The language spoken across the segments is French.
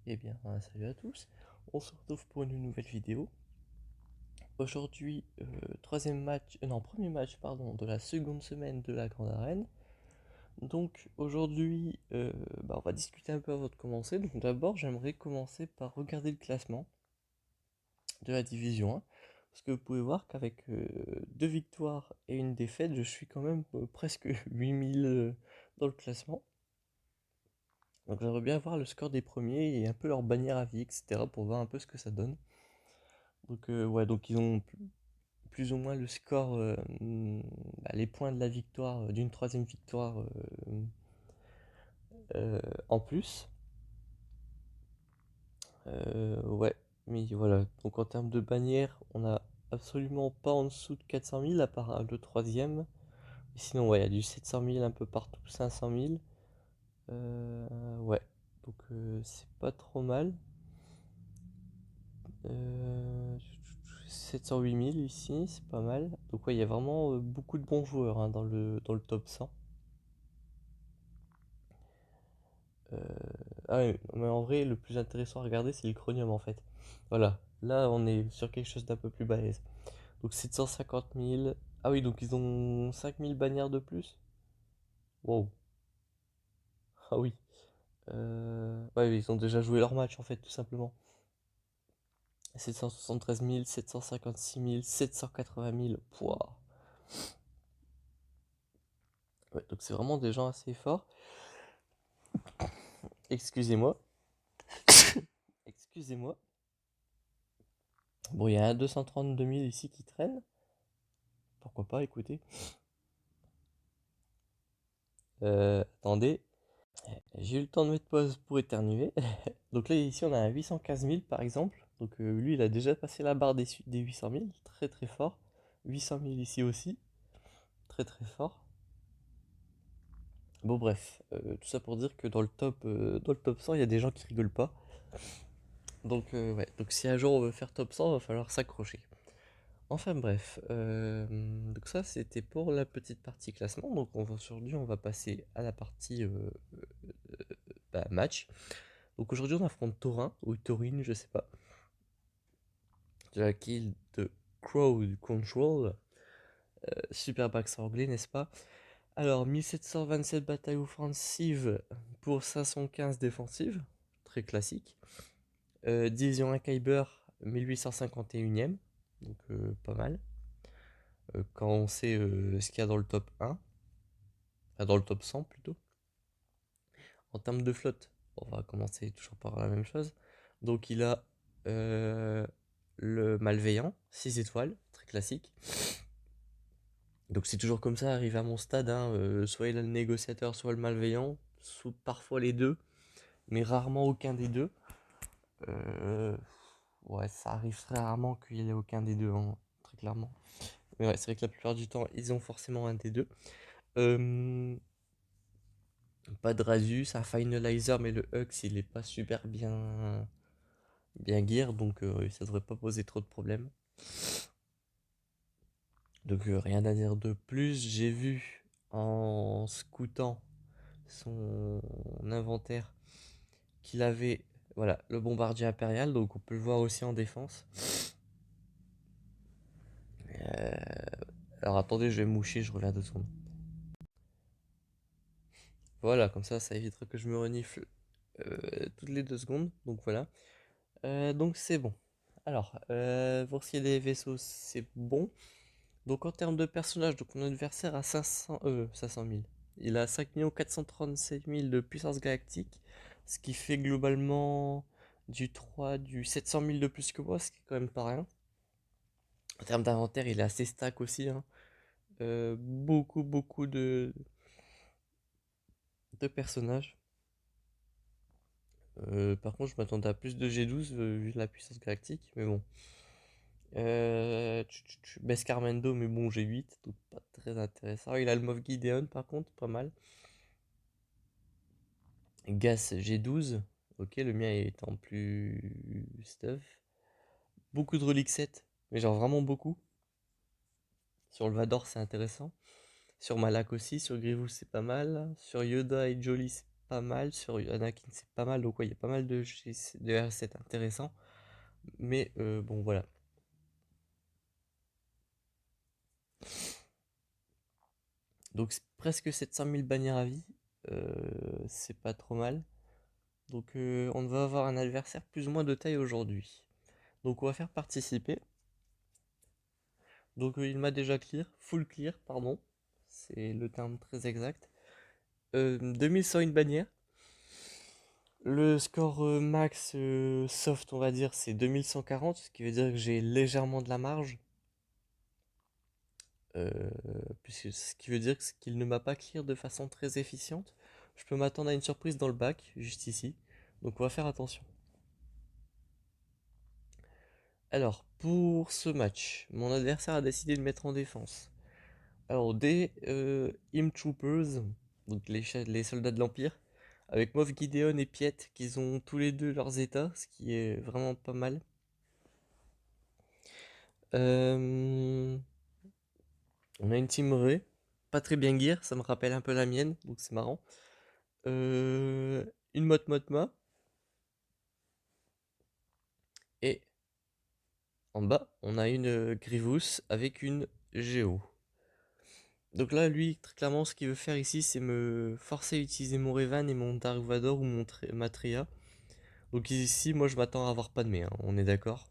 Eh bien, salut à tous. On se retrouve pour une nouvelle vidéo. Aujourd'hui, premier match, pardon, de la seconde semaine de la Grande Arène. Donc aujourd'hui, on va discuter un peu avant de commencer. Donc d'abord, j'aimerais commencer par regarder le classement de la Division 1. Parce que vous pouvez voir qu'avec 2 victoires et une défaite, je suis quand même presque 8000 dans le classement. Donc j'aimerais bien voir le score des premiers et un peu leur bannière à vie, etc. pour voir un peu ce que ça donne. Donc ouais, donc ils ont plus ou moins le score, les points de la victoire, d'une troisième victoire en plus. Ouais, mais voilà. Donc en termes de bannière, on a absolument pas en dessous de 400 000 à part le troisième. Sinon, ouais, il y a du 700 000 un peu partout, 500 000. Ouais, donc c'est pas trop mal. 708 000 ici, c'est pas mal. Donc ouais, il y a vraiment beaucoup de bons joueurs hein, dans le top 100. Euh, Ah oui, mais en vrai, le plus intéressant à regarder, c'est le Chromium en fait. Voilà, là on est sur quelque chose d'un peu plus balèze. Donc 750 000. Ah oui, donc ils ont 5000 bannières de plus. Wow. Ah oui. Ouais, oui, ils ont déjà joué leur match en fait, tout simplement. 773 000, 756 000, 780 000. Pouah. Ouais, donc c'est vraiment des gens assez forts. Excusez-moi. Excusez-moi. Bon, il y a un 232 000 ici qui traîne. Pourquoi pas, écoutez. Attendez. J'ai eu le temps de mettre pause pour éternuer. Donc là, ici, on a un 815 000 par exemple. Donc lui, il a déjà passé la barre des 800 000. Très très fort. 800 000 ici aussi. Très très fort. Bon, bref. Tout ça pour dire que dans le top 100, il y a des gens qui rigolent pas. Donc, ouais. Donc, si un jour on veut faire top 100, il va falloir s'accrocher. Enfin, bref. Donc, ça, c'était pour la petite partie classement. Donc, aujourd'hui, on va passer à la partie match. Donc aujourd'hui on affronte Torin, ou Torin, je sais pas, de la kill de Crowd Control, super back anglais, n'est-ce pas? Alors 1727 batailles offensives pour 515 défensives, très classique. Division 1 Kyber, 1851ème, donc pas mal. Quand on sait ce qu'il y a dans le top 1, enfin dans le top 100 plutôt. En termes de flotte, on va commencer toujours par la même chose. Donc il a euh, le malveillant, 6 étoiles, très classique. Donc c'est toujours comme ça, arrivé à mon stade, hein, soit il a le négociateur, soit le malveillant, parfois les deux, mais rarement aucun des deux. Euh, ouais, ça arrive très rarement qu'il n'y ait aucun des deux, hein, très clairement. Mais ouais, c'est vrai que la plupart du temps, ils ont forcément un des deux. Euh, Pas de Razus, un Finalizer, mais le Hux, il est pas super bien gear, donc ça devrait pas poser trop de problèmes. Donc rien à dire de plus. J'ai vu en scoutant son inventaire qu'il avait voilà, le bombardier impérial, donc on peut le voir aussi en défense. Euh, alors attendez, je vais me moucher, je reviens 2 secondes. Voilà, comme ça évitera que je me renifle toutes les 2 secondes. Donc voilà. Donc c'est bon. Alors, pour ce qui est des vaisseaux, c'est bon. Donc en termes de personnages, donc mon adversaire a 500 000. Il a 5 437 000 de puissance galactique, ce qui fait globalement du 700 000 de plus que moi, ce qui est quand même pas rien. En termes d'inventaire, il est assez stack aussi, hein. Beaucoup de personnages. Par contre, je m'attendais à plus de G12 vu la puissance galactique, mais bon. Bescarmendo, mais bon, G8, donc pas très intéressant. Il a le Moff Gideon, par contre, pas mal. Gas G12, ok, le mien est en plus stuff. Beaucoup de reliques 7, mais genre vraiment beaucoup. Sur le Vador, c'est intéressant. Sur Malak aussi, sur Grievous, c'est pas mal. Sur Yoda et Jolie, c'est pas mal, sur Anakin c'est pas mal, donc ouais, il y a pas mal de R7 intéressants. Mais bon, voilà. Donc presque 700 000 bannières à vie, c'est pas trop mal. Donc on va avoir un adversaire plus ou moins de taille aujourd'hui. Donc on va faire participer. Donc il m'a déjà full clear, pardon. C'est le terme très exact. 2101 bannières. Le score max soft, on va dire, c'est 2140, ce qui veut dire que j'ai légèrement de la marge. Euh, ce qui veut dire qu'il ne m'a pas clear de façon très efficiente. Je peux m'attendre à une surprise dans le bac, juste ici. Donc on va faire attention. Alors, pour ce match, mon adversaire a décidé de mettre en défense. Alors, des Troopers, donc les soldats de l'Empire, avec Moff Gideon et Piet, qui ont tous les deux leurs états, ce qui est vraiment pas mal. Euh, on a une team Rey, pas très bien gear, ça me rappelle un peu la mienne, donc c'est marrant. Une Mot Motma, et en bas, on a une Grievous avec une Géo. Donc là, lui, très clairement, ce qu'il veut faire ici, c'est me forcer à utiliser mon Revan et mon Dark Vador ou mon Matria. Donc ici, moi, je m'attends à avoir pas de hein, on est d'accord.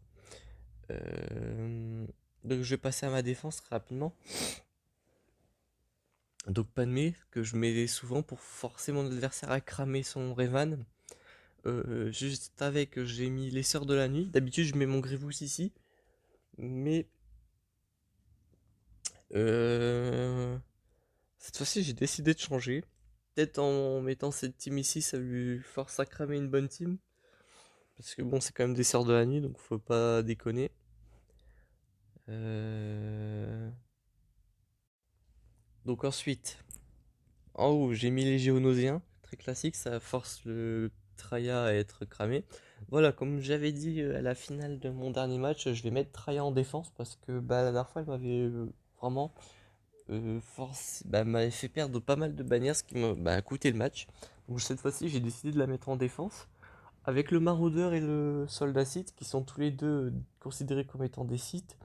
Euh, Donc je vais passer à ma défense très rapidement. Donc Padmé, que je mets souvent pour forcer mon adversaire à cramer son Revan. Juste avec, j'ai mis les Sœurs de la Nuit. D'habitude, je mets mon Grievous ici. Mais cette fois-ci, j'ai décidé de changer. Peut-être en mettant cette team ici, ça lui force à cramer une bonne team. Parce que bon, c'est quand même des Sœurs de la Nuit, donc faut pas déconner. Euh, Donc ensuite, en haut, j'ai mis les Géonosiens, très classique, ça force le Traya à être cramé. Voilà, comme j'avais dit à la finale de mon dernier match, je vais mettre Traya en défense parce que bah, la dernière fois, elle m'avait vraiment m'avait fait perdre pas mal de bannières, ce qui m'a coûté le match. Donc cette fois-ci, j'ai décidé de la mettre en défense. Avec le Maraudeur et le Soldat Sith, qui sont tous les deux considérés comme étant des Sith.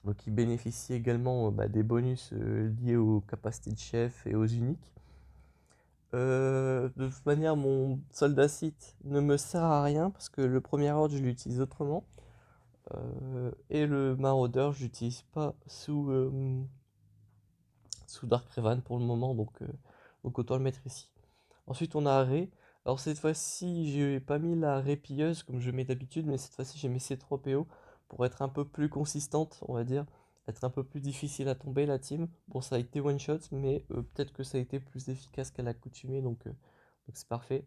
Donc ils bénéficient également des bonus liés aux capacités de chef et aux uniques. De toute manière, mon soldat site ne me sert à rien parce que le premier ordre, je l'utilise autrement. Et le maraudeur, je l'utilise pas sous Dark Revan pour le moment, donc autant le mettre ici. Ensuite, on a Rey. Alors cette fois-ci, j'ai pas mis la Rey pilleuse comme je mets d'habitude, mais cette fois-ci, j'ai mis C3PO pour être un peu plus consistante, on va dire. Être un peu plus difficile à tomber la team. Bon, ça a été one shot, mais peut-être que ça a été plus efficace qu'à l'accoutumée, donc c'est parfait.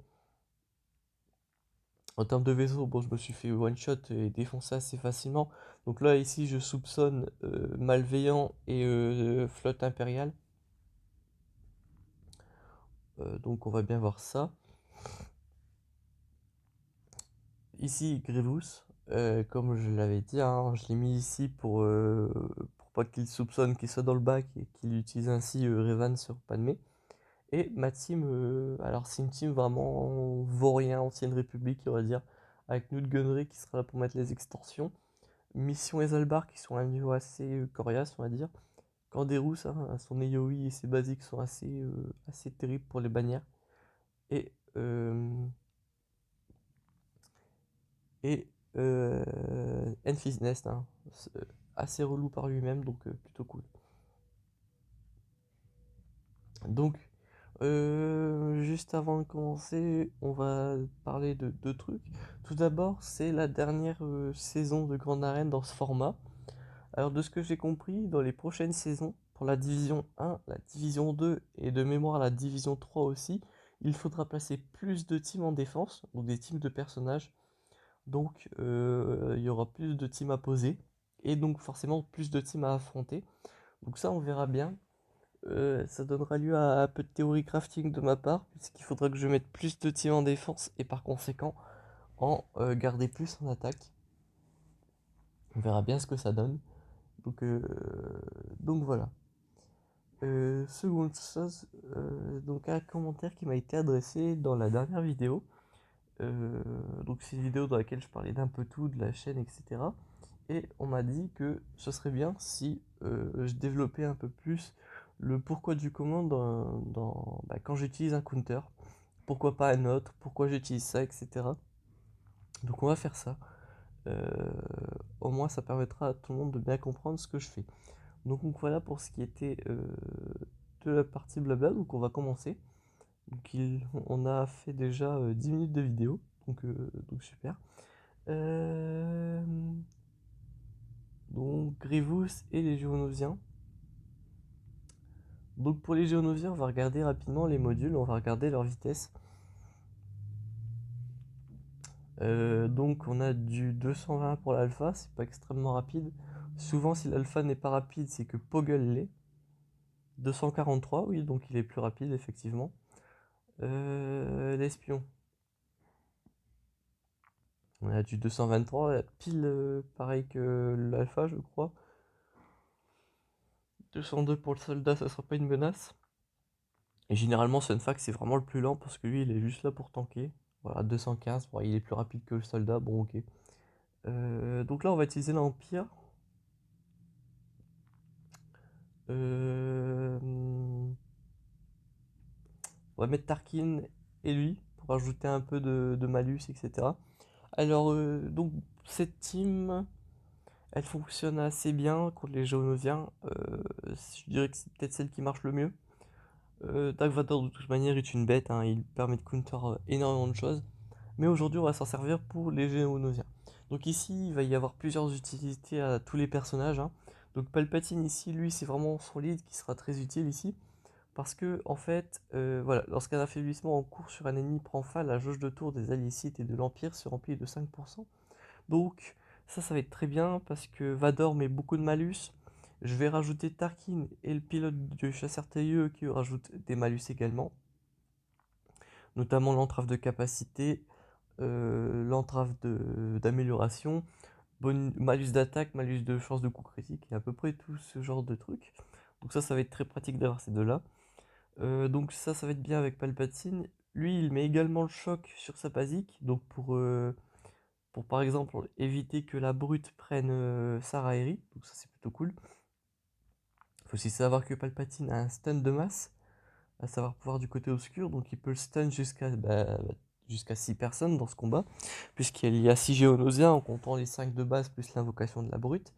En termes de vaisseau, bon, je me suis fait one shot et défoncer assez facilement. Donc là, ici, je soupçonne Malveillant et Flotte Impériale. Donc on va bien voir ça. Ici, Grievous, comme je l'avais dit, hein, je l'ai mis ici pour pas qu'il soupçonne qu'il soit dans le bac et qu'il utilise ainsi Revan sur Padmé. Et ma team, alors c'est une team vraiment vaurien, ancienne république, on va dire, avec Newt Gunray qui sera là pour mettre les extorsions. Mission et Zalbar qui sont à un niveau assez coriace, on va dire. Canderous, hein, son AOE et ses basiques sont assez terribles pour les bannières. Et, euh, et Enfys Nest, hein, assez relou par lui-même, donc plutôt cool. Donc, juste avant de commencer, on va parler de deux trucs. Tout d'abord, c'est la dernière saison de Grande Arène dans ce format. Alors, de ce que j'ai compris, dans les prochaines saisons, pour la division 1, la division 2 et de mémoire la division 3 aussi, il faudra placer plus de teams en défense, donc des teams de personnages. Donc, il y aura plus de teams à poser et donc forcément plus de teams à affronter. Donc ça, on verra bien. Ça donnera lieu à un peu de théorie crafting de ma part, puisqu'il faudra que je mette plus de teams en défense et par conséquent en garder plus en attaque. On verra bien ce que ça donne. Donc, donc voilà. Seconde chose, donc un commentaire qui m'a été adressé dans la dernière vidéo. Donc c'est une vidéo dans laquelle je parlais d'un peu tout de la chaîne, etc. Et on m'a dit que ce serait bien si je développais un peu plus le pourquoi du comment quand j'utilise un counter. Pourquoi pas un autre, pourquoi j'utilise ça, etc. Donc on va faire ça. Euh, Au moins ça permettra à tout le monde de bien comprendre ce que je fais. Donc voilà pour ce qui était de la partie blabla. Donc on va commencer. Donc on a fait déjà 10 minutes de vidéo. Donc super. Euh, donc Grievous et les Géonosiens. Donc pour les Géonosiens, on va regarder rapidement les modules, on va regarder leur vitesse. Donc on a du 220 pour l'alpha, c'est pas extrêmement rapide. Souvent si l'alpha n'est pas rapide, c'est que Poggle l'est. 243, oui, donc il est plus rapide effectivement. L'espion. On a du 223, pile pareil que l'alpha je crois. 202 pour le soldat, ça sera pas une menace. Et généralement, Sunfac, c'est vraiment le plus lent parce que lui, il est juste là pour tanker. Voilà, 215, bon, il est plus rapide que le soldat, bon, ok. Donc là, on va utiliser l'Empire. Euh, on va mettre Tarkin et lui pour ajouter un peu de malus, etc. Alors, donc, cette team, elle fonctionne assez bien contre les Géonosiens. Je dirais que c'est peut-être celle qui marche le mieux. Dark Vador, de toute manière, est une bête, hein, il permet de counter énormément de choses. Mais aujourd'hui, on va s'en servir pour les Géonosiens. Donc ici, il va y avoir plusieurs utilités à tous les personnages, hein. Donc Palpatine ici, lui, c'est vraiment son lead qui sera très utile ici. Parce que, en fait, voilà, lorsqu'un affaiblissement en cours sur un ennemi prend fin, la jauge de tour des alliés Sith et de l'Empire se remplit de 5%. Donc ça va être très bien parce que Vador met beaucoup de malus. Je vais rajouter Tarkin et le pilote du chasseur tailleux qui rajoute des malus également. Notamment l'entrave de capacité, l'entrave d'amélioration, malus d'attaque, malus de chance de coup critique, et à peu près tout ce genre de trucs. Donc ça va être très pratique d'avoir ces deux-là. Donc ça va être bien avec Palpatine. Lui, il met également le choc sur sa basique, donc pour par exemple éviter que la brute prenne Sarah Eri, donc ça c'est plutôt cool. Il faut aussi savoir que Palpatine a un stun de masse, à savoir pouvoir du côté obscur, donc il peut le stun jusqu'à 6 personnes dans ce combat, puisqu'il y a 6 Géonosiens en comptant les 5 de base plus l'invocation de la brute.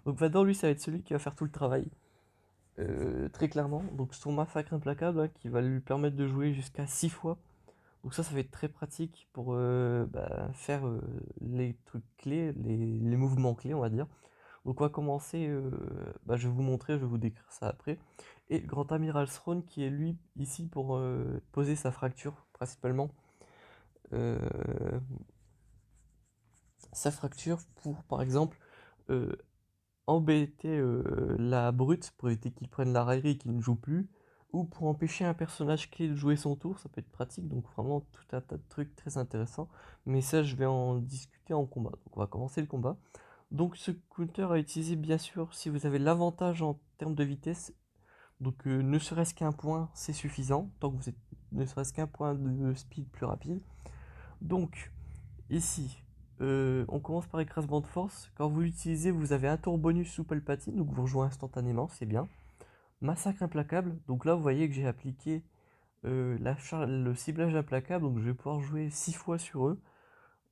Donc Vador, lui, ça va être celui qui va faire tout le travail, très clairement. Donc son massacre implacable, hein, qui va lui permettre de jouer jusqu'à 6 fois. Donc ça va être très pratique pour faire les trucs clés, les mouvements clés, on va dire. Donc on va commencer, je vais vous montrer, je vais vous décrire ça après. Et Grand Amiral Throne qui est lui ici pour poser sa fracture principalement. Euh, Sa fracture pour par exemple euh, embêter la brute pour éviter qu'il prenne la raillerie et qu'il ne joue plus. Ou pour empêcher un personnage clé de jouer son tour, ça peut être pratique, donc vraiment tout un tas de trucs très intéressants. Mais ça, je vais en discuter en combat. Donc on va commencer le combat. Donc ce counter à utiliser bien sûr si vous avez l'avantage en termes de vitesse. Donc ne serait-ce qu'un point, c'est suffisant. Tant que vous êtes ne serait-ce qu'un point de speed plus rapide. Donc ici, on commence par écrasement de force. Quand vous l'utilisez, vous avez un tour bonus sous Palpatine, donc vous rejoignez instantanément, c'est bien. Massacre implacable. Donc là, vous voyez que j'ai appliqué le ciblage implacable, donc je vais pouvoir jouer 6 fois sur eux.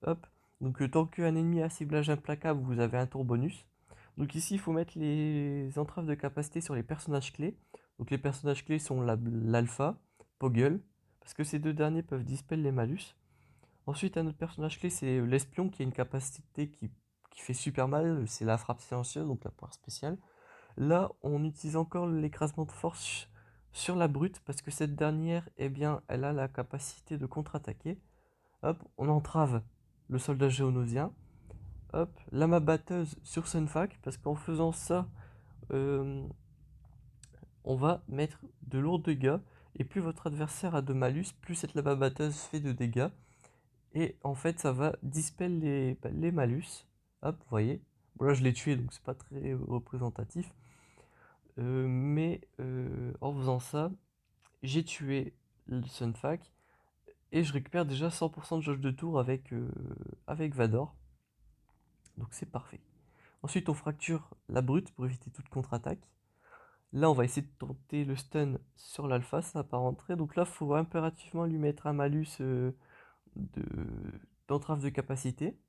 Hop. Donc tant qu'un ennemi a ciblage implacable, vous avez un tour bonus. Donc ici, il faut mettre les entraves de capacité sur les personnages clés. Donc les personnages clés sont l'alpha, Poggle, parce que ces deux derniers peuvent dispel les malus. Ensuite, un autre personnage clé, c'est l'espion, qui a une capacité qui fait super mal, c'est la frappe silencieuse, donc la pouvoir spéciale. Là, on utilise encore l'écrasement de force sur la brute, parce que cette dernière, eh bien, elle a la capacité de contre-attaquer. Hop, on entrave le soldat géonosien. Hop, lama batteuse sur Sunfac, parce qu'en faisant ça, euh, on va mettre de lourds dégâts, et plus votre adversaire a de malus, plus cette lama batteuse fait de dégâts. Et en fait, ça va dispel les malus. Hop, vous voyez. Bon, là, je l'ai tué, donc c'est pas très représentatif. mais en faisant ça, j'ai tué le Sunfac et je récupère déjà 100% de jauge de tour avec Vador. Donc c'est parfait. Ensuite, on fracture la brute pour éviter toute contre-attaque. Là, on va essayer de tenter le stun sur l'alpha, ça n'a pas rentré. Donc là, il faut impérativement lui mettre un malus d'entrave de capacité.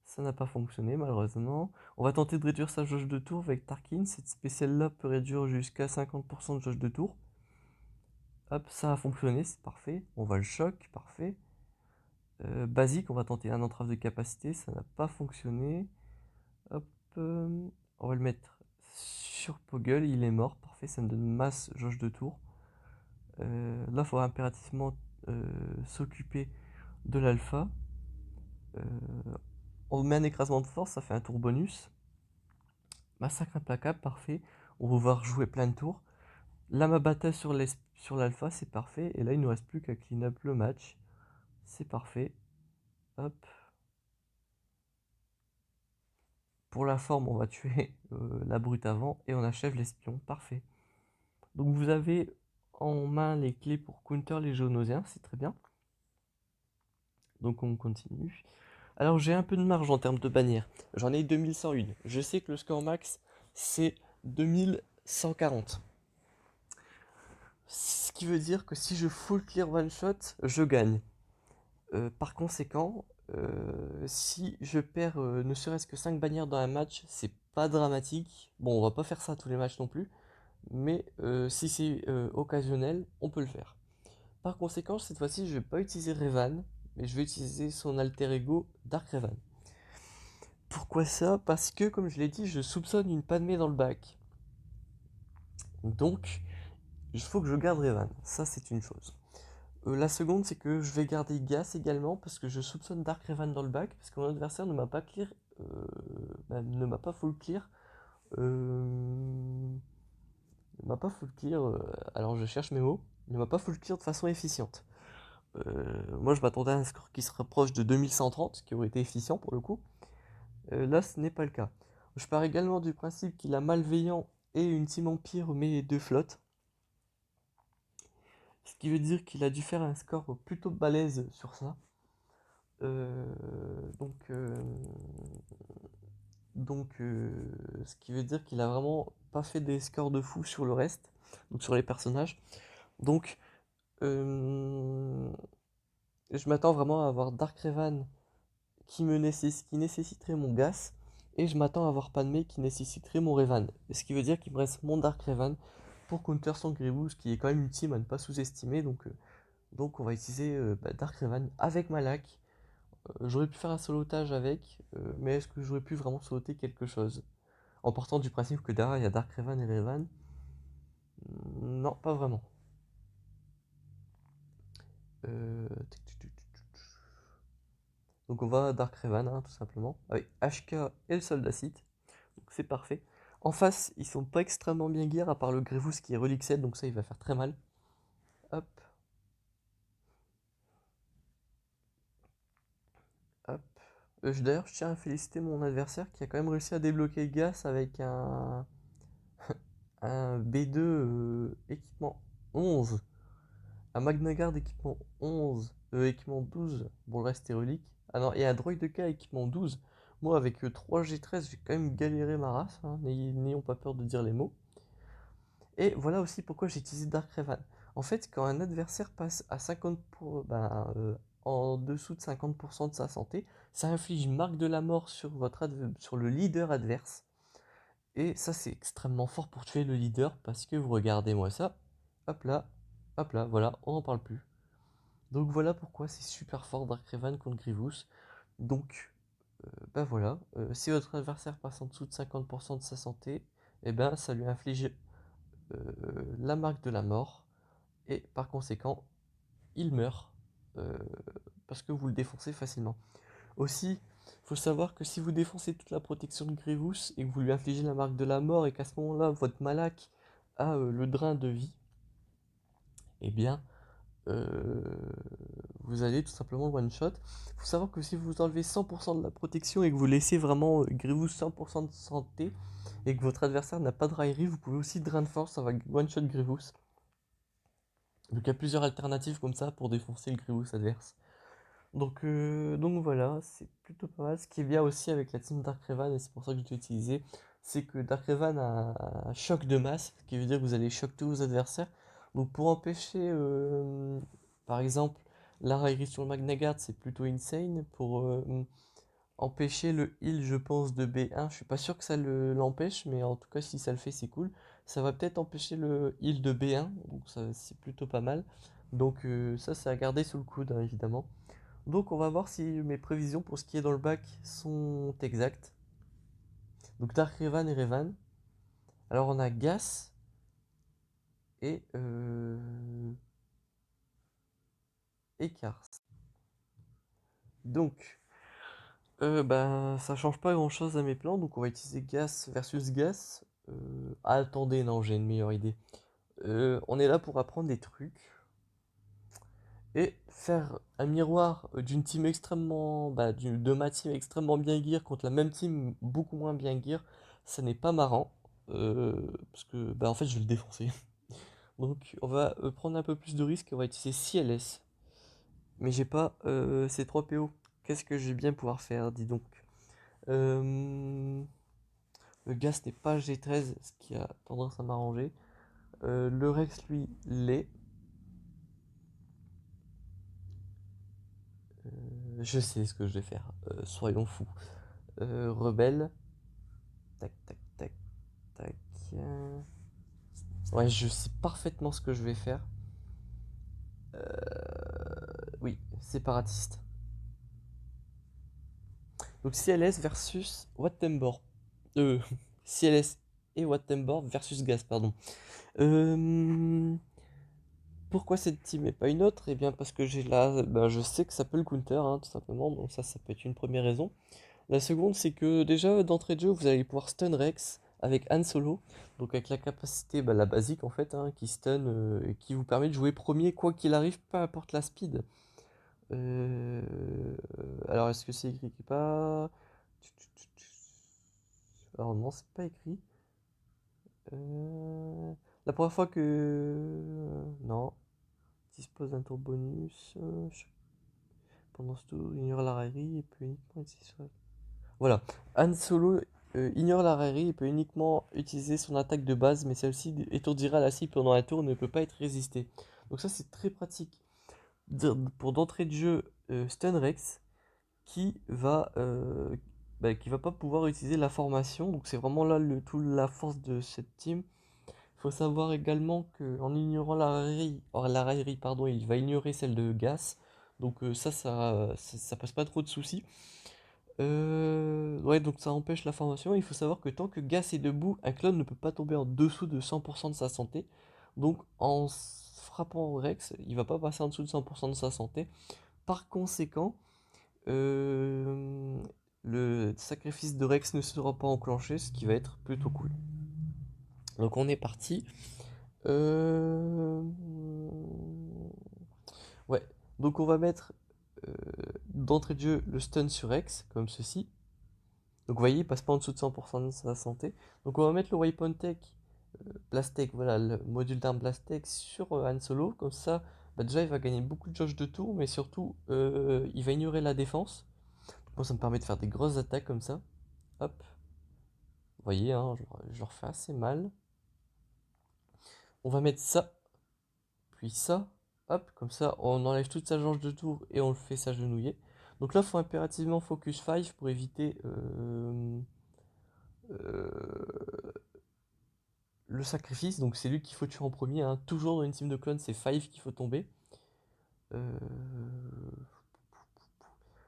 Ça n'a pas fonctionné, malheureusement. On va tenter de réduire sa jauge de tour avec Tarkin. Cette spéciale-là peut réduire jusqu'à 50% de jauge de tour. Hop, ça a fonctionné, c'est parfait. On va le choc, parfait. Basique, on va tenter un entrave de capacité, ça n'a pas fonctionné. Hop, on va le mettre sur Poggle, il est mort, parfait, ça me donne masse jauge de tour. Là, il faut impérativement s'occuper de l'alpha. On met un écrasement de force, ça fait un tour bonus. Massacre implacable, parfait. On va pouvoir jouer plein de tours. Lame abattue sur l'alpha, c'est parfait. Et là, il ne nous reste plus qu'à clean up le match. C'est parfait. Hop. Pour la forme, on va tuer la brute avant et on achève l'espion. Parfait. Donc vous avez en main les clés pour counter les Géonosiens, c'est très bien. Donc on continue. Alors j'ai un peu de marge en termes de bannières. J'en ai 2101. Je sais que le score max, c'est 2140. Ce qui veut dire que si je full clear one shot, je gagne. Par conséquent, si je perds ne serait-ce que 5 bannières dans un match, c'est pas dramatique. Bon, on va pas faire ça tous les matchs non plus, mais si c'est occasionnel, on peut le faire. Par conséquent, cette fois-ci, je vais pas utiliser Revan, mais je vais utiliser son alter ego Dark Revan. Pourquoi ça? Parce que, comme je l'ai dit, je soupçonne une Padmé dans le bac. Donc, il faut que je garde Revan. Ça, c'est une chose. La seconde, c'est que je vais garder Gas également, parce que je soupçonne Dark Revan dans le bac, parce que mon adversaire ne m'a pas clear, ne m'a pas full clear. Ne m'a pas full clear, alors je cherche mes mots, il ne m'a pas full clear de façon efficiente. Moi, je m'attendais à un score qui se rapproche de 2130, qui aurait été efficient pour le coup. Là, ce n'est pas le cas. Je pars également du principe qu'il a Malveillant et une Team Empire, mais 2 flottes. Ce qui veut dire qu'il a dû faire un score plutôt balèze sur ça. Euh, donc, euh, donc, ce qui veut dire qu'il a vraiment pas fait des scores de fou sur le reste, donc sur les personnages. Donc, je m'attends vraiment à avoir Dark Revan qui nécessiterait mon Gas, et je m'attends à avoir Padmé qui nécessiterait mon Revan. Ce qui veut dire qu'il me reste mon Dark Revan pour counter son Grievous, qui est quand même une team à ne pas sous-estimer. Donc on va utiliser Dark Revan avec Malak. J'aurais pu faire un solotage avec, mais est-ce que j'aurais pu vraiment soloter quelque chose? En partant du principe que derrière il y a Dark Revan et Revan. Non, pas vraiment. Euh, Donc on va à Dark Revan, hein, tout simplement, avec HK et le soldat Sith. Donc c'est parfait. En face, ils sont pas extrêmement bien gear, à part le Grievous qui est Relic 7, donc ça il va faire très mal. Hop, hop. D'ailleurs, je tiens à féliciter mon adversaire qui a quand même réussi à débloquer le Gas avec un B2 équipement 11. Un Magna Guard équipement 11, équipement 12, bon le reste est relique. Ah non, et un droid de K équipement 12. Moi avec 3 G13, j'ai quand même galéré ma race, hein, n'ayons pas peur de dire les mots. Et voilà aussi pourquoi j'ai utilisé Dark Revan. En fait, quand un adversaire passe à 50 en dessous de 50% de sa santé, ça inflige une marque de la mort sur, sur le leader adverse. Et ça, c'est extrêmement fort pour tuer le leader, parce que vous regardez moi ça, hop là, voilà, on n'en parle plus. Donc voilà pourquoi c'est super fort Dark Revan contre Grievous. Donc, ben voilà, si votre adversaire passe en dessous de 50% de sa santé, et ben ça lui inflige la marque de la mort, et par conséquent, il meurt, euh, parce que vous le défoncez facilement. Aussi, il faut savoir que si vous défoncez toute la protection de Grievous, et que vous lui infligez la marque de la mort, et qu'à ce moment-là, votre Malak a le drain de vie, eh bien, euh, vous allez tout simplement le one shot. Faut savoir que si vous enlevez 100% de la protection et que vous laissez vraiment Grievous 100% de santé et que votre adversaire n'a pas de raillerie, vous pouvez aussi Drain Force, ça va one shot Grievous. Donc il y a plusieurs alternatives comme ça pour défoncer le Grievous adverse. Donc voilà, c'est plutôt pas mal. Ce qui est bien aussi avec la team Dark Revan, et c'est pour ça que je l'ai utilisé, c'est que Dark Revan a un choc de masse, ce qui veut dire que vous allez choquer tous vos adversaires. Donc pour empêcher, par exemple, la raillerie sur le Magna Guard, c'est plutôt insane. Pour empêcher le heal, je pense, de B1, je suis pas sûr que ça l'empêche, mais en tout cas, si ça le fait, c'est cool. Ça va peut-être empêcher le heal de B1, donc ça c'est plutôt pas mal. Donc ça, c'est à garder sous le coude, hein, évidemment. Donc on va voir si mes prévisions pour ce qui est dans le bac sont exactes. Donc Dark Revan et Revan. Alors on a Gas et Kars. Donc bah ça change pas grand chose à mes plans. Donc on va utiliser Gas versus Gas. Attendez, non, j'ai une meilleure idée. On est là pour apprendre des trucs. Et faire un miroir d'une team extrêmement. Bah, de ma team extrêmement bien gear contre la même team beaucoup moins bien gear, ça n'est pas marrant. Parce que bah en fait je vais le défoncer. Donc on va prendre un peu plus de risques, on va utiliser CLS. Mais j'ai pas ces 3 PO. Qu'est-ce que je vais bien pouvoir faire, dis donc. Le Gas n'est pas G13, ce qui a tendance à m'arranger. Le Rex, lui, l'est. Je sais ce que je vais faire. Soyons fous. Rebelle. Tac, tac, tac, tac. Ouais, je sais parfaitement ce que je vais faire. Oui, séparatiste. Donc CLS versus Wattenborg. CLS et Wattenborg versus Gas, pardon. Euh, Pourquoi cette team et pas une autre? Eh bien parce que j'ai là, ben, je sais que ça peut le counter, hein, tout simplement. Donc ça peut être une première raison. La seconde, c'est que déjà d'entrée de jeu, vous allez pouvoir stun Rex avec Han Solo. Donc avec la capacité, bah, la basique en fait, hein, qui stun et qui vous permet de jouer premier quoi qu'il arrive, peu importe la speed. Euh, Alors est-ce que c'est écrit quelque part? Alors non, c'est pas écrit. La première fois que... Non. Dispose d'un tour bonus. Pendant ce tour, ignore la raillerie et peut uniquement utiliser... Voilà. Han Solo ignore la raillerie et peut uniquement utiliser son attaque de base, mais celle-ci étourdira la cible pendant un tour et ne peut pas être résistée. Donc ça, c'est très pratique. Pour d'entrée de jeu, Stun Rex, qui va pas pouvoir utiliser la formation. Donc c'est vraiment là toute la force de cette team. Il faut savoir également qu'en ignorant la raillerie, pardon, il va ignorer celle de Gas. Donc ça passe pas trop de soucis. Ouais, donc ça empêche la formation. Il faut savoir que tant que Gas est debout, un clone ne peut pas tomber en dessous de 100% de sa santé. Donc en frappant Rex, il va pas passer en dessous de 100% de sa santé. Par conséquent, euh, le sacrifice de Rex ne sera pas enclenché, ce qui va être plutôt cool. Donc on est parti. Euh, Ouais, donc on va mettre euh, d'entrée de jeu le stun sur Rex, comme ceci. Donc vous voyez, il passe pas en dessous de 100% de sa santé. Donc on va mettre le Weapon Tech, Blastech, voilà, le module d'arme Blastech sur Han Solo. Comme ça, bah, déjà il va gagner beaucoup de jauge de tour, mais surtout il va ignorer la défense. Moi ça me permet de faire des grosses attaques comme ça. Hop, vous voyez, hein, je refais assez mal. On va mettre ça, puis ça. Hop, comme ça on enlève toute sa jauge de tour et on le fait s'agenouiller. Donc là il faut impérativement focus 5 pour éviter euh, le sacrifice. Donc c'est lui qu'il faut tuer en premier, hein. Toujours dans une team de clones, c'est 5 qu'il faut tomber. Euh,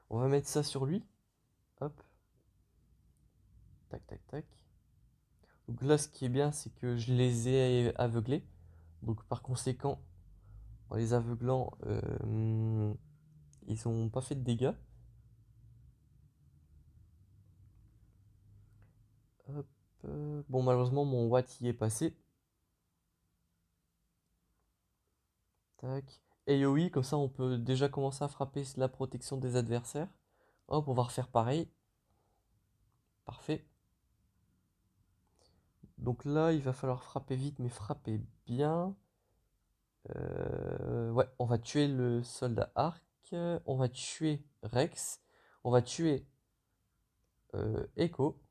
On va mettre ça sur lui. Hop. Tac, tac, tac. Donc là, ce qui est bien, c'est que je les ai aveuglés. Donc par conséquent, en les aveuglant, ils ont pas fait de dégâts. Hop. Bon, malheureusement, mon watt y est passé. Tac. AoE, comme ça on peut déjà commencer à frapper la protection des adversaires. Hop, on va refaire pareil. Parfait. Donc là, il va falloir frapper vite, mais frapper bien. Ouais, on va tuer le soldat Arc. On va tuer Rex. On va tuer Echo.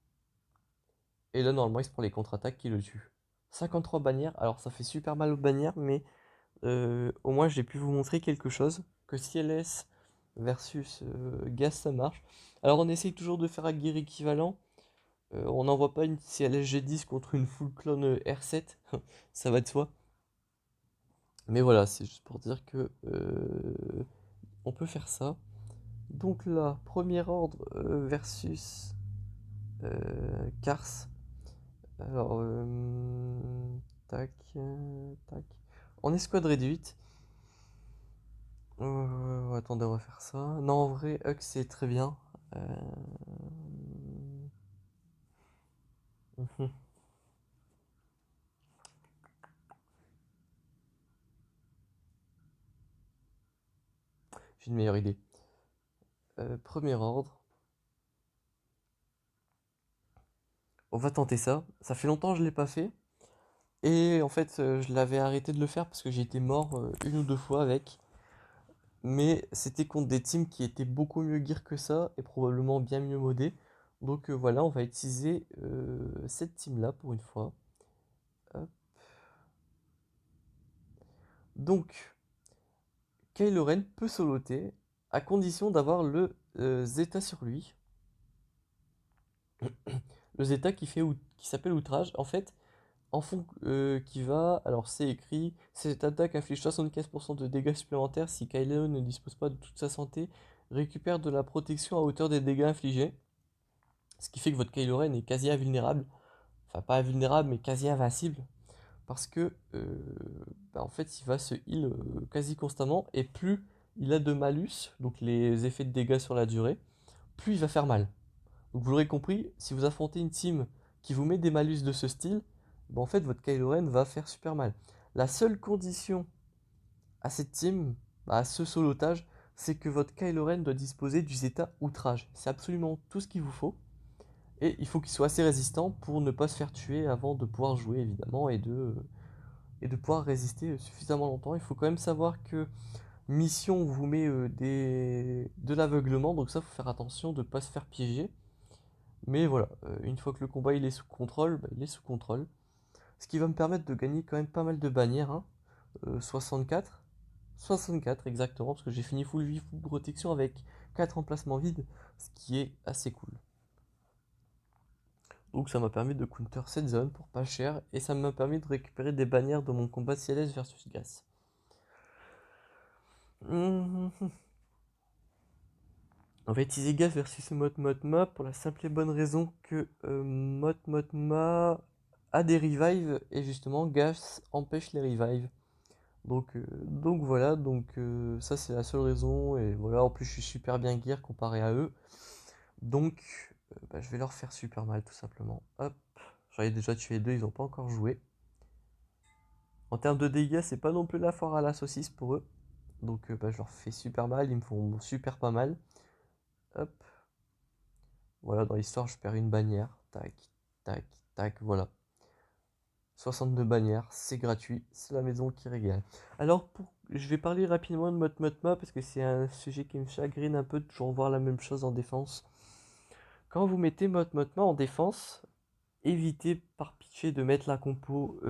Et là, normalement, il se prend les contre-attaques qui le tuent. 53 bannières. Alors, ça fait super mal aux bannières, mais au moins, j'ai pu vous montrer quelque chose. Que CLS versus Gas, ça marche. Alors, on essaye toujours de faire un gear équivalent. On n'envoie pas une CLS G10 contre une full clone R7. Ça va de soi. Mais voilà, c'est juste pour dire que on peut faire ça. Donc là, premier ordre versus Cars. Alors, tac, tac. En escouade réduite. Attendez, on va faire ça. Non, en vrai, Hux c'est très bien. Mhm. J'ai une meilleure idée. Premier ordre. On va tenter ça. Ça fait longtemps que je l'ai pas fait. Et en fait, je l'avais arrêté de le faire parce que j'ai été mort une ou deux fois avec. Mais c'était contre des teams qui étaient beaucoup mieux gear que ça et probablement bien mieux modés. Donc voilà, on va utiliser cette team-là pour une fois. Hop. Donc, Kylo Ren peut soloter à condition d'avoir le Zeta sur lui. Le Zeta qui s'appelle Outrage. En fait, en fond qui va, alors c'est écrit, cette attaque inflige 75% de dégâts supplémentaires si Kylo ne dispose pas de toute sa santé, récupère de la protection à hauteur des dégâts infligés, ce qui fait que votre Kylo Ren est quasi invulnérable, enfin pas invulnérable mais quasi invincible, parce que en fait il va se heal quasi constamment, et plus il a de malus, donc les effets de dégâts sur la durée, plus il va faire mal. Donc vous l'aurez compris, si vous affrontez une team qui vous met des malus de ce style, en fait votre Kylo Ren va faire super mal. La seule condition à cette team, à ce solotage, c'est que votre Kylo Ren doit disposer du Zeta Outrage. C'est absolument tout ce qu'il vous faut. Et il faut qu'il soit assez résistant pour ne pas se faire tuer avant de pouvoir jouer évidemment et de pouvoir résister suffisamment longtemps. Il faut quand même savoir que mission vous met de l'aveuglement, donc ça faut faire attention de ne pas se faire piéger. Mais voilà, une fois que le combat il est sous contrôle, il est sous contrôle. Ce qui va me permettre de gagner quand même pas mal de bannières, hein. 64. 64 exactement, parce que j'ai fini full vie, full protection avec 4 emplacements vides, ce qui est assez cool. Donc ça m'a permis de counter cette zone pour pas cher, et ça m'a permis de récupérer des bannières dans mon combat CLS versus Gas. On va utiliser Gas versus Motma pour la simple et bonne raison que Motma a des revives, et justement Gas empêche les revives. Donc voilà, ça c'est la seule raison, et voilà, en plus je suis super bien gear comparé à eux. Donc je vais leur faire super mal tout simplement. Hop, j'en ai déjà tué deux, ils n'ont pas encore joué. En termes de dégâts, c'est pas non plus la foire à la saucisse pour eux. Donc je leur fais super mal, ils me font super pas mal. Hop, voilà, dans l'histoire je perds une bannière. Tac, tac, tac, voilà. 62 bannières, c'est gratuit, c'est la maison qui régale. Alors, je vais parler rapidement de Motma parce que c'est un sujet qui me chagrine un peu de toujours voir la même chose en défense. Quand vous mettez Motma en défense, évitez par pitié de mettre la compo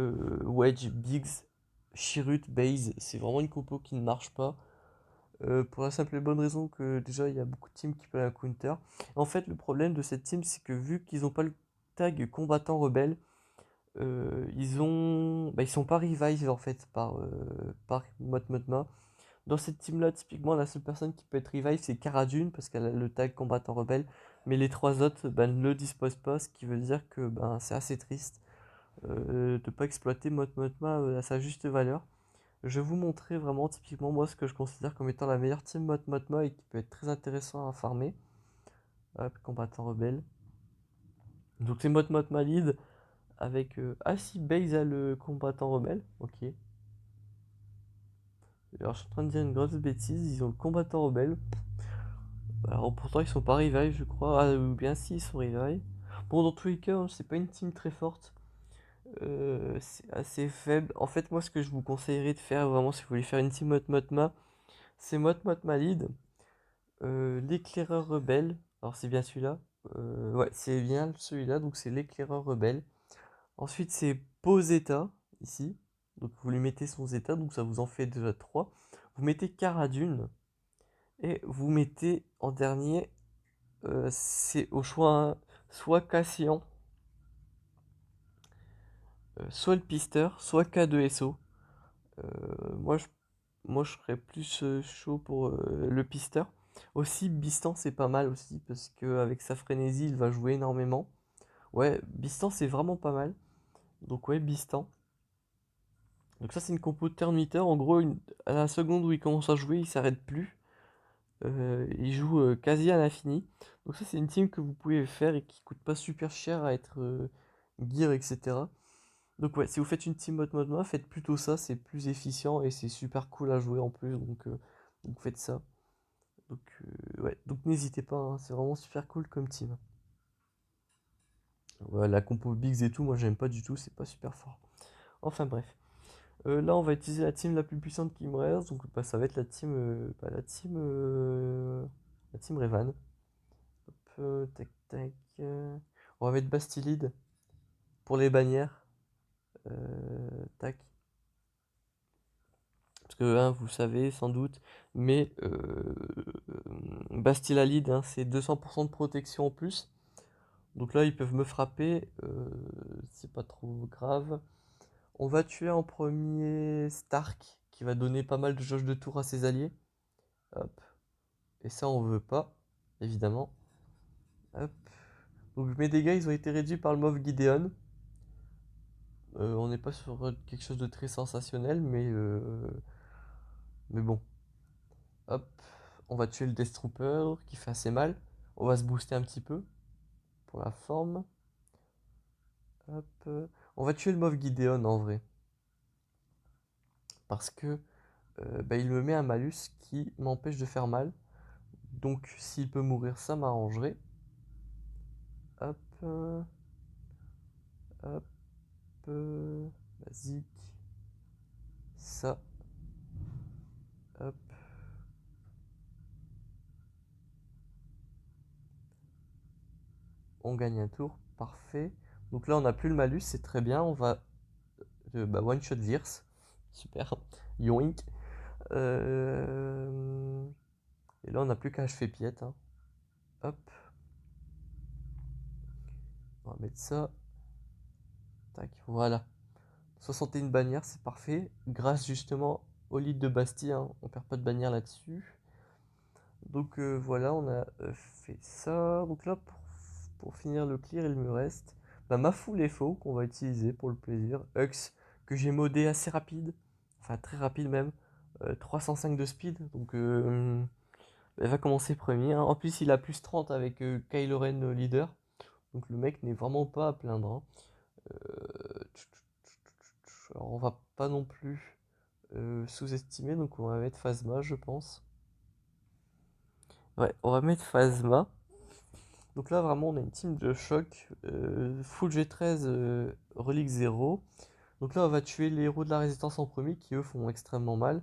Wedge, Biggs, Chirrut, Base. C'est vraiment une compo qui ne marche pas. Pour la simple et bonne raison que déjà il y a beaucoup de teams qui peuvent la counter. En fait, le problème de cette team, c'est que vu qu'ils n'ont pas le tag combattant rebelle, ils sont pas revived en fait par Motma. Dans cette team là, typiquement, la seule personne qui peut être revive c'est Cara Dune parce qu'elle a le tag combattant rebelle, mais les trois autres ne le disposent pas, ce qui veut dire que c'est assez triste de pas exploiter Motma à sa juste valeur. Je vais vous montrer vraiment typiquement moi ce que je considère comme étant la meilleure team Motma et qui peut être très intéressant à farmer. Hop, combattant rebelle. Donc c'est Motma lead avec ah si Base a le combattant rebelle, ok. Alors je suis en train de dire une grosse bêtise, ils ont le combattant rebelle. Alors pourtant ils sont pas revive je crois, ou bien si ils sont revive. Bon dans tous les cas, hein, c'est pas une team très forte. C'est assez faible. En fait moi ce que je vous conseillerais de faire vraiment si vous voulez faire une team Motma, c'est Motma lead, l'éclaireur rebelle, alors c'est bien celui-là. Ouais c'est bien celui-là, donc c'est l'éclaireur rebelle. Ensuite c'est Poseta, ici. Donc vous lui mettez son zeta, donc ça vous en fait déjà 3. Vous mettez Cara Dune. Et vous mettez en dernier, c'est au choix, hein, soit Cassian, soit le pisteur, soit K2SO. Euh, moi, je, moi, je serais plus chaud pour le pisteur. Aussi, Bistan, c'est pas mal aussi, parce qu'avec sa frénésie, il va jouer énormément. Ouais, Bistan, c'est vraiment pas mal. Donc ouais, Bistan. Donc ça, c'est une compo de turn meter. En gros, à la seconde où il commence à jouer, il s'arrête plus. Il joue quasi à l'infini. Donc ça c'est une team que vous pouvez faire et qui coûte pas super cher à être gear, etc. Donc ouais, si vous faites une team mode, faites plutôt ça, c'est plus efficient et c'est super cool à jouer en plus, donc faites ça. Donc ouais, donc n'hésitez pas, hein, c'est vraiment super cool comme team. Ouais, la compo Bigs et tout, moi j'aime pas du tout, c'est pas super fort. Enfin bref. Là on va utiliser la team la plus puissante qui me reste, donc bah, ça va être la team Revan. Tac tac. On va mettre Bastilide pour les bannières. Tac. Parce que hein, vous savez sans doute, mais Bastilide, hein, c'est 200% de protection en plus. Donc là, ils peuvent me frapper. C'est pas trop grave. On va tuer en premier Stark, qui va donner pas mal de jauge de tour à ses alliés. Hop. Et ça, on veut pas, évidemment. Hop. Donc mes dégâts, ils ont été réduits par le Moff Gideon. On n'est pas sur quelque chose de très sensationnel, mais bon. Hop, on va tuer le Death Trooper qui fait assez mal. On va se booster un petit peu pour la forme. Hop, on va tuer le Moff Gideon en vrai. Parce que bah, il me met un malus qui m'empêche de faire mal. Donc s'il peut mourir, ça m'arrangerait. Hop, hop, basique. Ça. Hop. On gagne un tour, parfait. Donc là on n'a plus le malus, c'est très bien. On va bah, one shot Virse, super. Yoink. Et là on n'a plus qu'un cheveu piette, hein. Hop, on va mettre ça. Tac, voilà. 61 bannières, c'est parfait. Grâce justement au lead de Bastille, hein, on perd pas de bannière là-dessus. Donc voilà, on a fait ça. Donc là, pour finir le clear, il me reste ma foule est faux qu'on va utiliser pour le plaisir. Hux, que j'ai modé assez rapide, enfin très rapide même. 305 de speed, donc elle va commencer premier, hein. En plus, il a plus 30 avec Kylo Ren leader, donc le mec n'est vraiment pas à plaindre, hein. Alors, on va pas non plus sous-estimer, donc on va mettre Phasma, je pense. Ouais, on va mettre Phasma. Donc là, vraiment, on a une team de choc. Full G13, Relique 0. Donc là, on va tuer les héros de la résistance en premier qui, eux, font extrêmement mal.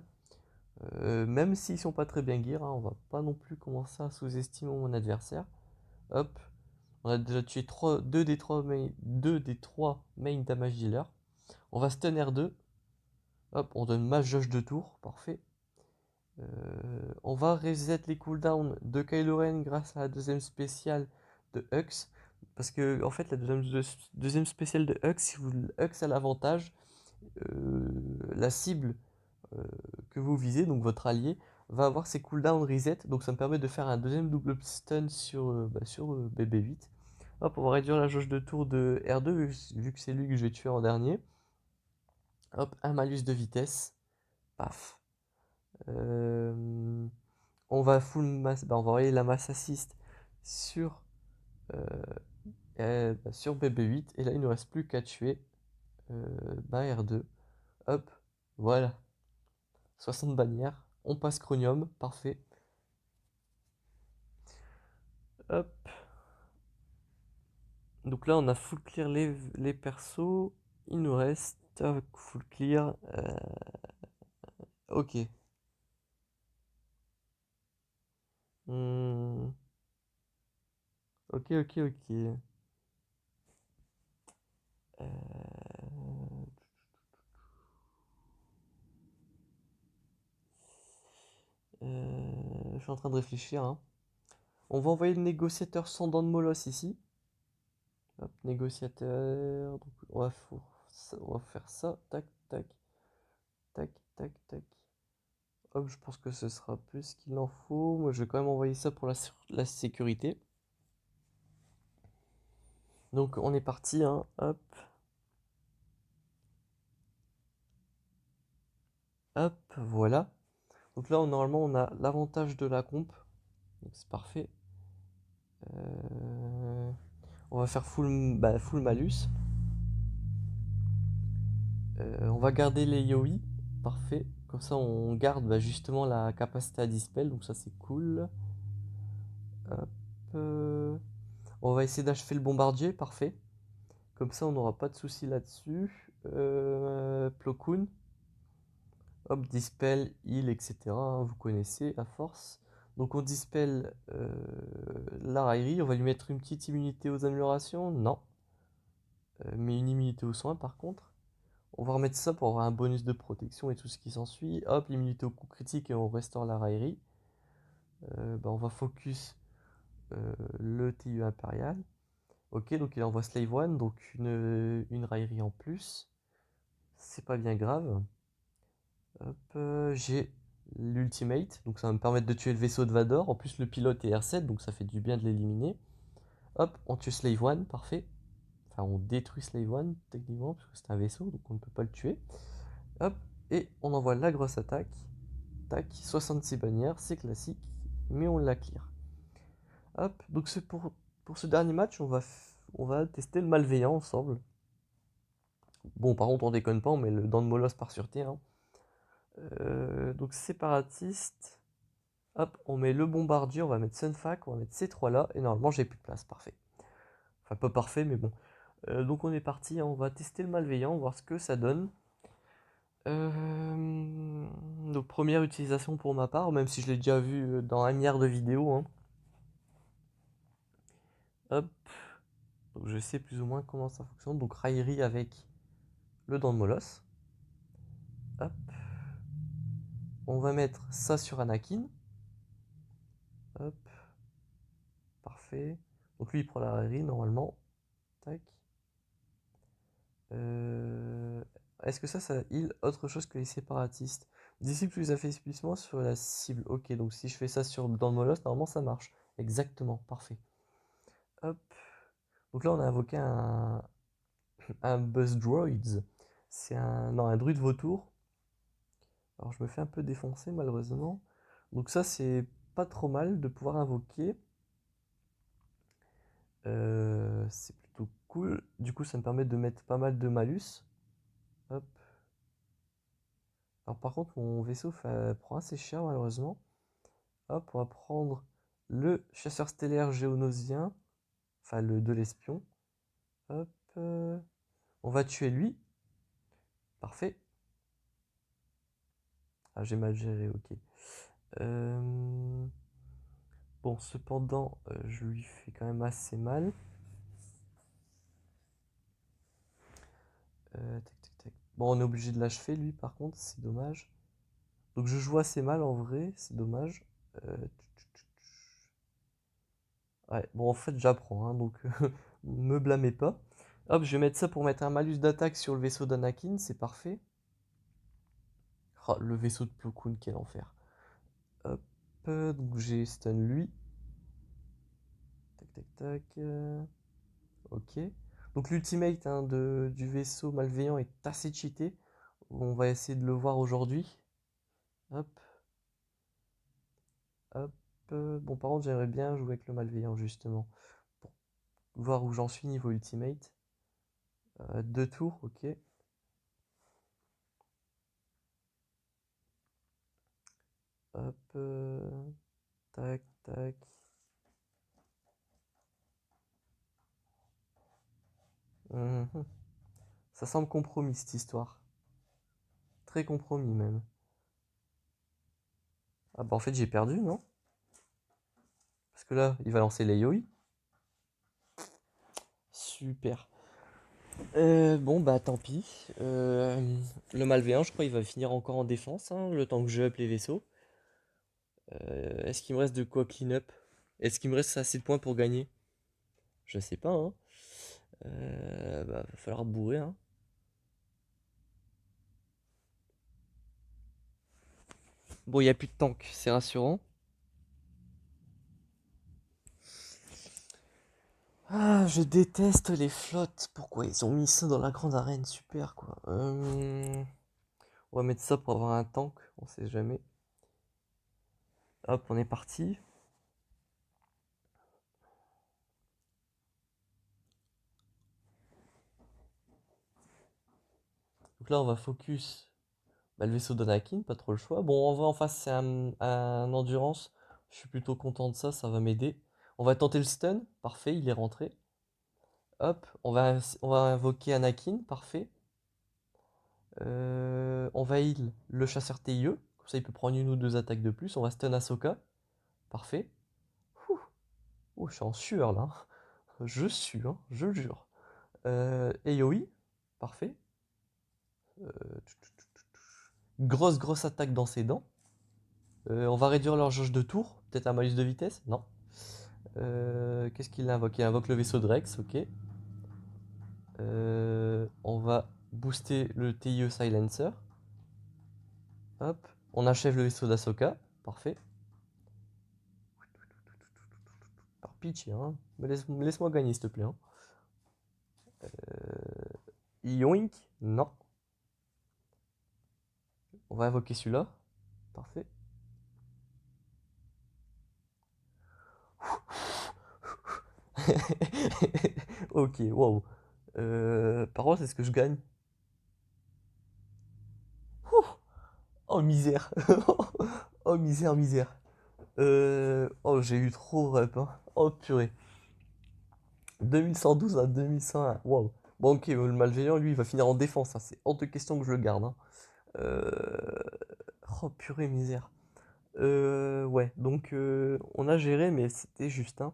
Même s'ils sont pas très bien gear, hein, on va pas non plus commencer à sous-estimer mon adversaire. Hop, on a déjà tué 2 des 3 main damage dealer. On va stun R2. Hop, on donne masse jauge de tour, parfait. On va reset les cooldowns de Kylo Ren grâce à la deuxième spéciale de Hux. Parce que, en fait, la deuxième spéciale de Hux, si vous Hux a l'avantage, la cible que vous visez, donc votre allié, va avoir ses cooldowns reset. Donc ça me permet de faire un deuxième double stun sur, BB8. Hop, on va réduire la jauge de tour de R2 vu que c'est lui que je vais tuer en dernier. Hop, un malus de vitesse. Paf. Euh, on va full mass, bah, on va envoyer la masse assist sur, sur BB8. Et là, il ne nous reste plus qu'à tuer R2. Hop, voilà. 60 bannières. On passe Chromium, parfait. Hop. Donc là, on a full clear les persos. Il nous reste full clear. Ok. Hmm, ok, ok, ok. Euh, je suis en train de réfléchir, hein. On va envoyer le négociateur sans dents de molosse ici. Hop, négociateur. Donc on va faire ça. Tac, tac, tac, tac, tac. Hop, je pense que ce sera plus qu'il en faut. Moi, je vais quand même envoyer ça pour la sécurité. Donc, on est parti, hein. Hop, hop, voilà. Donc là, normalement, on a l'avantage de la comp. Donc, c'est parfait. On va faire full malus. On va garder les Yoi. Parfait. Comme ça, on garde justement la capacité à dispel. Donc, ça, c'est cool. Hop. On va essayer d'achever le bombardier. Parfait. Comme ça, on n'aura pas de soucis là-dessus. Plo Koon. Hop, dispel, heal, etc. Hein, vous connaissez à force. Donc on dispel la raillerie. On va lui mettre une petite immunité aux améliorations. Non. Mais une immunité aux soins par contre. On va remettre ça pour avoir un bonus de protection et tout ce qui s'ensuit. Hop, l'immunité au coup critique et on restaure la raillerie. On va focus le TU impérial. Ok, donc il envoie Slave One, donc une raillerie en plus. C'est pas bien grave. Hop, j'ai l'ultimate, donc ça va me permettre de tuer le vaisseau de Vador. En plus, le pilote est R7, donc ça fait du bien de l'éliminer. Hop, on tue Slave One, parfait. Enfin, on détruit Slave One, techniquement, parce que c'est un vaisseau, donc on ne peut pas le tuer. Hop, et on envoie la grosse attaque. Tac, 66 bannières, c'est classique, mais on la clear. Hop, donc c'est pour ce dernier match, on va tester le malveillant ensemble. Bon, par contre, on déconne pas, on met le dent de Molosse par sûreté. Hein. Donc séparatiste. Hop, on met le bombardier, on va mettre Sunfac, on va mettre ces trois là, et normalement j'ai plus de place, parfait. Enfin pas parfait, mais bon. Donc on est parti, hein, on va tester le malveillant, voir ce que ça donne. Donc première utilisation pour ma part, même si je l'ai déjà vu dans un milliard de vidéos. Hein. Hop, donc je sais plus ou moins comment ça fonctionne. Donc raillerie avec le dent de molosse. Hop, on va mettre ça sur Anakin. Hop, parfait. Donc lui il prend la raillerie normalement. Tac. Est-ce que ça heal autre chose que les séparatistes? Disciple plus affaiblissement sur la cible. Ok, donc si je fais ça dans le Moloss, normalement ça marche. Exactement, parfait. Hop. Donc là, on a invoqué un Buzz Droids. C'est un druide vautour. Alors je me fais un peu défoncer malheureusement. Donc ça, c'est pas trop mal de pouvoir invoquer. C'est plutôt cool. Du coup, ça me permet de mettre pas mal de malus. Hop. Alors par contre, mon vaisseau prend assez cher malheureusement. Hop, on va prendre le chasseur stellaire géonosien, enfin le de l'espion. Hop, on va tuer lui. Parfait. Ah, j'ai mal géré, ok. Bon, cependant, je lui fais quand même assez mal. Tac, tac, tac. Bon, on est obligé de l'achever lui par contre, c'est dommage. Donc je joue assez mal en vrai, c'est dommage. Euh, Ouais, bon, en fait, j'apprends, hein, donc me blâmez pas. Hop, je vais mettre ça pour mettre un malus d'attaque sur le vaisseau d'Anakin, c'est parfait. Oh, le vaisseau de Plo Koon, quel enfer. Hop, donc j'ai stun lui. Tac, tac, tac. Ok. Donc l'ultimate hein, du vaisseau malveillant est assez cheaté. On va essayer de le voir aujourd'hui. Hop, hop. Bon, par contre, j'aimerais bien jouer avec le malveillant, justement. Pour voir où j'en suis niveau ultimate. 2 tours, ok. Hop. Tac, tac. Mhm. Ça semble compromis cette histoire. Très compromis même. Ah bah en fait j'ai perdu, non? Parce que là, il va lancer les Yoi. Super. Bon bah tant pis. Le malveillant, je crois, il va finir encore en défense, hein, le temps que je up les vaisseaux. Est-ce qu'il me reste de quoi clean up? Est-ce qu'il me reste assez de points pour gagner? Je sais pas, hein. Bah, va falloir bourrer, hein. Bon, il n'y a plus de tank, c'est rassurant. Ah, je déteste les flottes. Pourquoi ils ont mis ça dans la grande arène? Super, quoi. On va mettre ça pour avoir un tank, on sait jamais. Hop, on est parti. Donc là, on va focus bah, le vaisseau d'Anakin, pas trop le choix. Bon, en vrai, en face, c'est un endurance. Je suis plutôt content de ça, ça va m'aider. On va tenter le stun, parfait, il est rentré. Hop, on va invoquer Anakin, parfait. On va heal le chasseur TIE, comme ça il peut prendre une ou deux attaques de plus. On va stun Ahsoka, parfait. Ouh, oh, je suis en sueur là. Je suis, hein, je le jure. Aoi, parfait. Grosse attaque dans ses dents. On va réduire leur jauge de tour. Peut-être un malus de vitesse? Non. Qu'est-ce qu'il invoque? Il invoque le vaisseau de Rex, ok. On va booster le TIE Silencer. Hop. On achève le vaisseau d'Ahsoka. Parfait. Par pitié, hein. Laisse-moi gagner, s'il te plaît, hein. Yoink? Non. On va invoquer celui-là. Parfait. Ok, wow. Par contre, est-ce que je gagne? Oh misère. Oh misère, misère. Oh, j'ai eu trop rep, hein. Oh purée. 2112 à 2101. Wow. Bon, ok, le malveillant, lui, il va finir en défense, hein. C'est hors de question que je le garde, hein. Euh, Oh purée, misère. Ouais, donc on a géré, mais c'était juste, hein.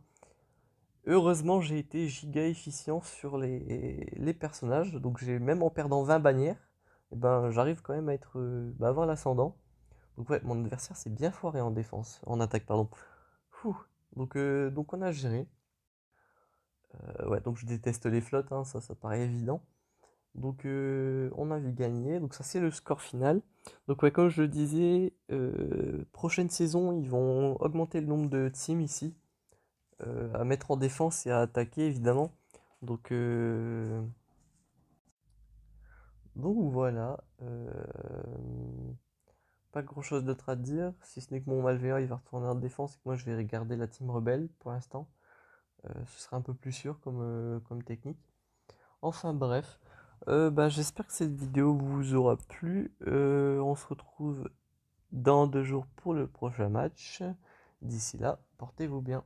Heureusement, j'ai été giga efficient sur les personnages, donc j'ai même en perdant 20 bannières, et ben j'arrive quand même à être, bah, avoir l'ascendant. Donc ouais, mon adversaire s'est bien foiré en défense, en attaque, pardon. Fouh. Donc on a géré. Ouais, donc je déteste les flottes, hein, ça paraît évident. Donc on a vu gagner, donc ça c'est le score final. Donc ouais, comme je le disais, prochaine saison, ils vont augmenter le nombre de teams ici, à mettre en défense et à attaquer évidemment. Donc, euh, donc voilà, pas grand chose d'autre à dire, si ce n'est que mon malveillant il va retourner en défense et que moi je vais regarder la team rebelle pour l'instant. Ce sera un peu plus sûr comme technique. Enfin bref, bah, j'espère que cette vidéo vous aura plu. On se retrouve dans 2 jours pour le prochain match. D'ici là, portez-vous bien.